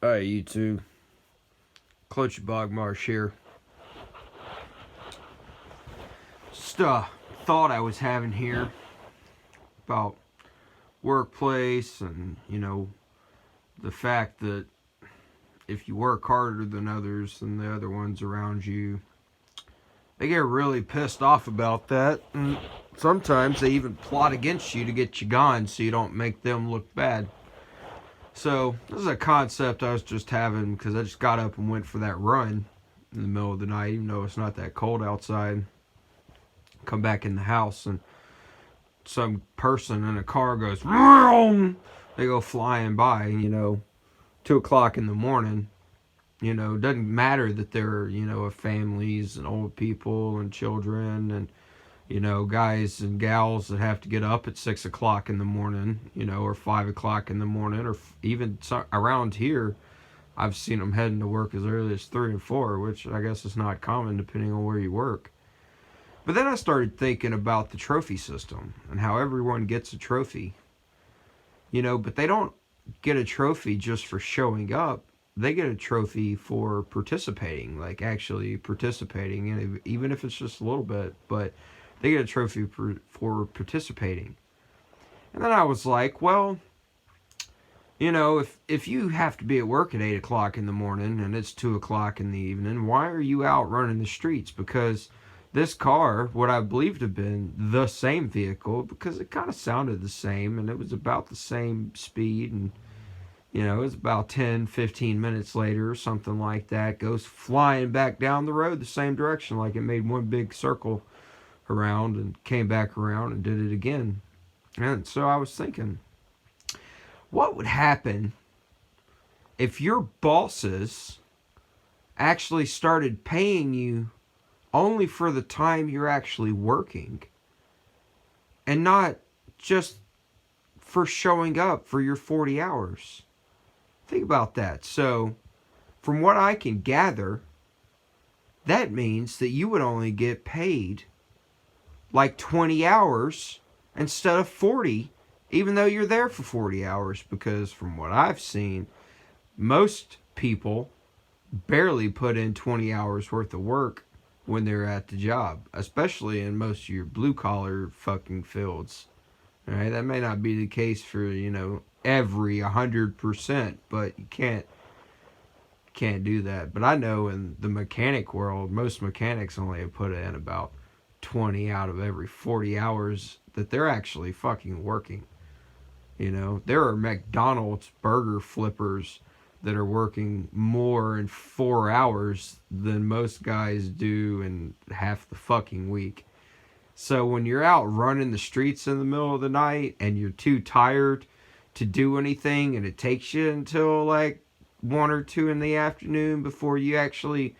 Hi, YouTube. Clutchy Bogmarsh here. Just a thought I was having here about workplace and, the fact that if you work harder than others than the other ones around you, they get really pissed off about that. And sometimes they even plot against you to get you gone so you don't make them look bad. So, this is a concept I was just having because I just got up and went for that run in the middle of the night, even though it's not that cold outside. Come back in the house and some person in a car goes, vroom! They go flying by, 2 o'clock in the morning. It doesn't matter that they're, families and old people and children and, guys and gals that have to get up at 6 o'clock in the morning, or 5 o'clock in the morning, or even around here, I've seen them heading to work as early as 3 and 4, which I guess is not common depending on where you work. But then I started thinking about the trophy system and how everyone gets a trophy. But they don't get a trophy just for showing up. They get a trophy for participating, like actually participating, and even if it's just a little bit, but they get a trophy for participating. And then I was like, well, if you have to be at work at 8 o'clock in the morning and it's 2 o'clock in the evening, why are you out running the streets? Because this car, what I believed to have been the same vehicle, because it kind of sounded the same and it was about the same speed, and it was about 10, 15 minutes later or something like that, goes flying back down the road the same direction, like it made one big circle around and came back around and did it again. And so I was thinking, what would happen if your bosses actually started paying you only for the time you're actually working and not just for showing up for your 40 hours? Think about that. So, from what I can gather, that means that you would only get paid like 20 hours instead of 40, even though you're there for 40 hours, because from what I've seen, most people barely put in 20 hours worth of work when they're at the job, especially in most of your blue collar fucking fields. All right, that may not be the case for, every 100%, but you can't do that. But I know in the mechanic world, most mechanics only have put in about 20 out of every 40 hours that they're actually fucking working. There are McDonald's burger flippers that are working more in 4 hours than most guys do in half the fucking week. So when you're out running the streets in the middle of the night and you're too tired to do anything, and it takes you until like 1 or 2 in the afternoon before you actually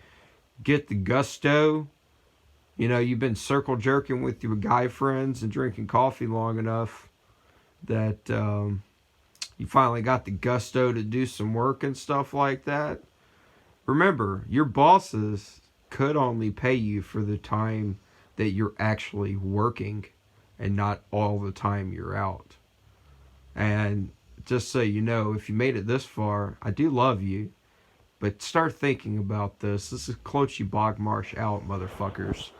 get the gusto, you've been circle jerking with your guy friends and drinking coffee long enough that you finally got the gusto to do some work and stuff like that. Remember, your bosses could only pay you for the time that you're actually working and not all the time you're out. And just so you know, if you made it this far, I do love you. But start thinking about this. This is Clutchy Bogmarsh out, motherfuckers.